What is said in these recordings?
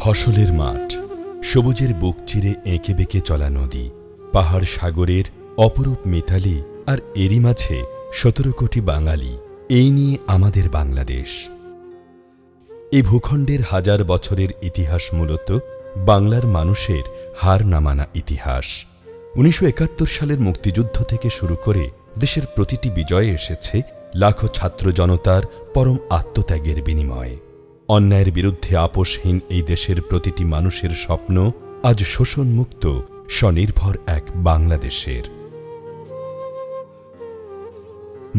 ফসলের মাঠ, সবুজের বুক চিরে এঁকে বেঁকে চলা নদী, পাহাড় সাগরের অপরূপ মিতালি, আর এরই মাঝে ১৭ কোটি বাঙালি। এই নিয়ে আমাদের বাংলাদেশ। এই ভূখণ্ডের হাজার বছরের ইতিহাস মূলত বাংলার মানুষের হার না মানা ইতিহাস। ১৯৭১ সালের মুক্তিযুদ্ধ থেকে শুরু করে দেশের প্রতিটি বিজয়ে এসেছে লাখো ছাত্র জনতার পরম আত্মত্যাগের বিনিময়ে। অন্যায়ের বিরুদ্ধে আপোষহীন এই দেশের প্রতিটি মানুষের স্বপ্ন আজ শোষণমুক্ত স্বনির্ভর এক বাংলাদেশের।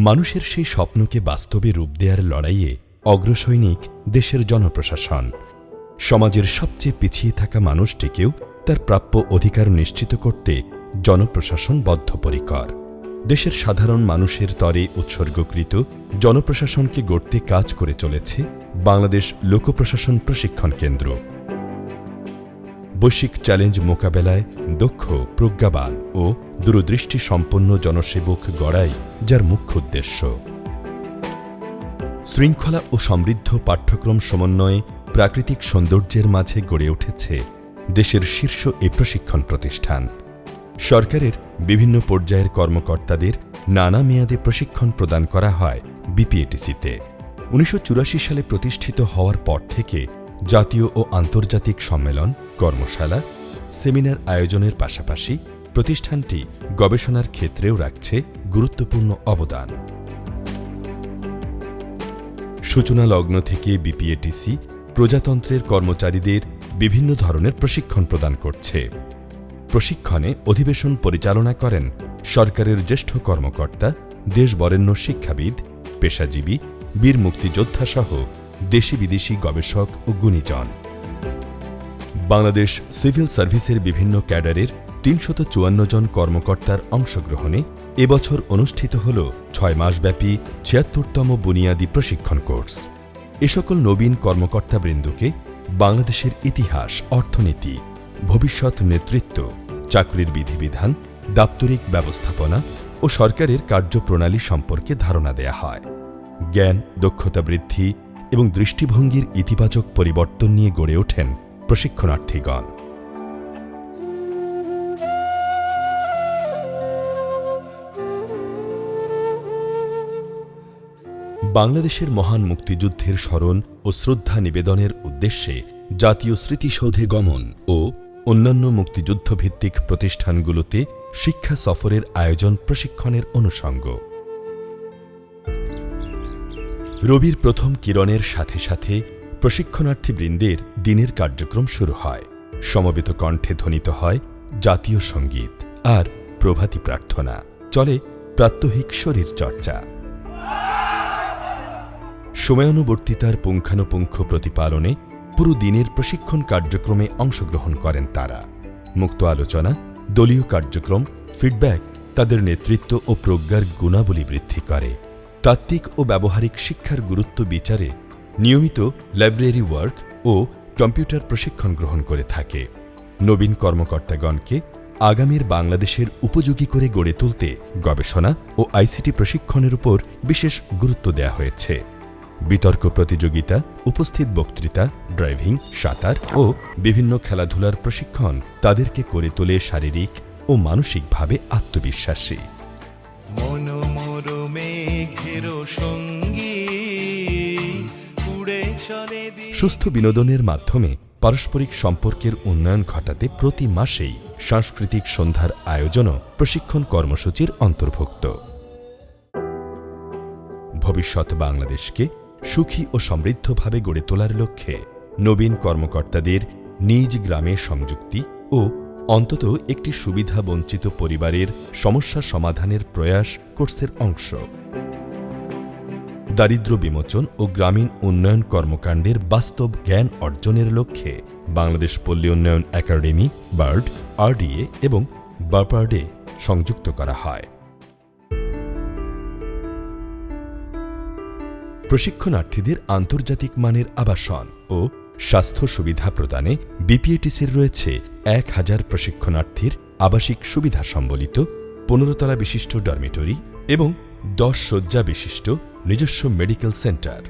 মানুষের সেই স্বপ্নকে বাস্তবে রূপ দেওয়ার লড়াইয়ে অগ্রসৈনিক দেশের জনপ্রশাসন। সমাজের সবচেয়ে পিছিয়ে থাকা মানুষটিকেও তার প্রাপ্য অধিকার নিশ্চিত করতে জনপ্রশাসন বদ্ধপরিকর। দেশের সাধারণ মানুষের তরে উৎসর্গকৃত জনপ্রশাসনকে গড়তে কাজ করে চলেছে বাংলাদেশ লোকপ্রশাসন প্রশিক্ষণ কেন্দ্র। বৈশ্বিক চ্যালেঞ্জ মোকাবেলায় দক্ষ, প্রজ্ঞাবান ও দূরদৃষ্টি সম্পন্ন জনসেবক গড়াই যার মুখ্য উদ্দেশ্য। শৃঙ্খলা ও সমৃদ্ধ পাঠ্যক্রম সমন্বয়ে প্রাকৃতিক সৌন্দর্যের মাঝে গড়ে উঠেছে দেশের শীর্ষ এ প্রশিক্ষণ প্রতিষ্ঠান। সরকারের বিভিন্ন পর্যায়ের কর্মকর্তাদের নানা মেয়াদে প্রশিক্ষণ প্রদান করা হয় বিপিএটিসিতে। ১৯৮৪ সালে প্রতিষ্ঠিত হওয়ার পর থেকে জাতীয় ও আন্তর্জাতিক সম্মেলন, কর্মশালা, সেমিনার আয়োজনের পাশাপাশি প্রতিষ্ঠানটি গবেষণার ক্ষেত্রেও রাখছে গুরুত্বপূর্ণ অবদান। সূচনা লগ্ন থেকে বিপিএটিসি প্রজাতন্ত্রের কর্মচারীদের বিভিন্ন ধরনের প্রশিক্ষণ প্রদান করছে। প্রশিক্ষণে অধিবেশন পরিচালনা করেন সরকারের জ্যেষ্ঠ কর্মকর্তা, দেশবরেণ্য শিক্ষাবিদ, পেশাজীবী, বীর মুক্তিযোদ্ধাসহ দেশি বিদেশি গবেষক ও গুণীজন। বাংলাদেশ সিভিল সার্ভিসের বিভিন্ন ক্যাডারের ৩৫৪ জন কর্মকর্তার অংশগ্রহণে এবছর অনুষ্ঠিত হল ৬ মাসব্যাপী ৭৬তম বুনিয়াদী প্রশিক্ষণ কোর্স। এ সকল নবীন কর্মকর্তাবৃন্দকে বাংলাদেশের ইতিহাস, অর্থনীতি, ভবিষ্যৎ নেতৃত্ব, চাকরির বিধিবিধান, দাপ্তরিক ব্যবস্থাপনা ও সরকারের কার্যপ্রণালী সম্পর্কে ধারণা দেয়া হয়। জ্ঞান, দক্ষতা বৃদ্ধি এবং দৃষ্টিভঙ্গির ইতিবাচক পরিবর্তন নিয়ে গড়ে ওঠেন প্রশিক্ষণার্থীগণ। বাংলাদেশের মহান মুক্তিযুদ্ধের স্মরণ ও শ্রদ্ধা নিবেদনের উদ্দেশ্যে জাতীয় স্মৃতিসৌধে গমন ও অন্যান্য মুক্তিযুদ্ধভিত্তিক প্রতিষ্ঠানগুলোতে শিক্ষা সফরের আয়োজন প্রশিক্ষণের অনুষঙ্গ। রবির প্রথম কিরণের সাথে সাথে প্রশিক্ষণার্থীবৃন্দের দিনের কার্যক্রম শুরু হয়। সমবেত কণ্ঠে ধ্বনিত হয় জাতীয় সঙ্গীত আর প্রভাতী প্রার্থনা। চলে প্রাত্যহিক শরীর চর্চা। সময়ানুবর্তিতার পুঙ্খানুপুঙ্খ প্রতিপালনে পুরো দিনের প্রশিক্ষণ কার্যক্রমে অংশগ্রহণ করেন তারা। মুক্ত আলোচনা, দলীয় কার্যক্রম, ফিডব্যাক তাদের নেতৃত্ব ও প্রজ্ঞার গুণাবলী বৃদ্ধি করে। তাত্ত্বিক ও ব্যবহারিক শিক্ষার গুরুত্ব বিচারে নিয়মিত লাইব্রেরি ওয়ার্ক ও কম্পিউটার প্রশিক্ষণ গ্রহণ করে থাকে। নবীন কর্মকর্তাগণকে আগামীর বাংলাদেশের উপযোগী করে গড়ে তুলতে গবেষণা ও আইসিটি প্রশিক্ষণের উপর বিশেষ গুরুত্ব দেওয়া হয়েছে। বিতর্ক প্রতিযোগিতা, উপস্থিত বক্তৃতা, ড্রাইভিং, সাঁতার ও বিভিন্ন খেলাধুলার প্রশিক্ষণ তাদেরকে করে তোলে শারীরিক ও মানসিকভাবে আত্মবিশ্বাসী। সুস্থ বিনোদনের মাধ্যমে পারস্পরিক সম্পর্কের উন্নয়ন ঘটাতে প্রতি মাসেই সাংস্কৃতিক সন্ধ্যার আয়োজনও প্রশিক্ষণ কর্মসূচির অন্তর্ভুক্ত। ভবিষ্যৎ বাংলাদেশকে সুখী ও সমৃদ্ধভাবে গড়ে তোলার লক্ষ্যে নবীন কর্মকর্তাদের নিজ গ্রামে সংযুক্তি ও অন্তত একটি সুবিধা বঞ্চিত পরিবারের সমস্যা সমাধানের প্রয়াস কোর্সের অংশ। দারিদ্র্য বিমোচন ও গ্রামীণ উন্নয়ন কর্মকাণ্ডের বাস্তব জ্ঞান অর্জনের লক্ষ্যে বাংলাদেশ পল্লী উন্নয়ন একাডেমি, বার্ড, আরডিএ এবং বাপার্ডে সংযুক্ত করা হয়। প্রশিক্ষণার্থীদের আন্তর্জাতিক মানের আবাসন ও স্বাস্থ্য সুবিধা প্রদানে বিপিএটিসির রয়েছে ১,০০০ প্রশিক্ষণার্থীর আবাসিক সুবিধা সম্বলিত ১৫ তলা বিশিষ্ট ডরমিটরি এবং ১০ শয্যা বিশিষ্ট নিজস্ব মেডিকেল সেন্টার।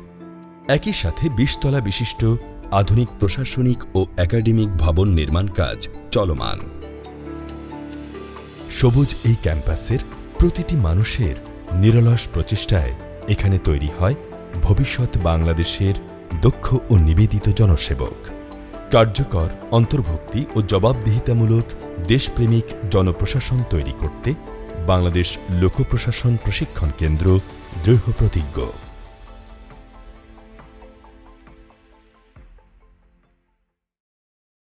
একই সাথে ২০ তলা বিশিষ্ট আধুনিক প্রশাসনিক ও একাডেমিক ভবন নির্মাণ কাজ চলমান। সবুজ এই ক্যাম্পাসের প্রতিটি মানুষের নিরলস প্রচেষ্টায় এখানে তৈরি হয় ভবিষ্যৎ বাংলাদেশের দক্ষ ও নিবেদিত জনসেবক। কার্যকর, অন্তর্ভুক্তি ও জবাবদিহিতামূলক দেশপ্রেমিক জনপ্রশাসন তৈরি করতে বাংলাদেশ লোক প্রশাসন প্রশিক্ষণ কেন্দ্র দৃঢ় প্রতিজ্ঞ।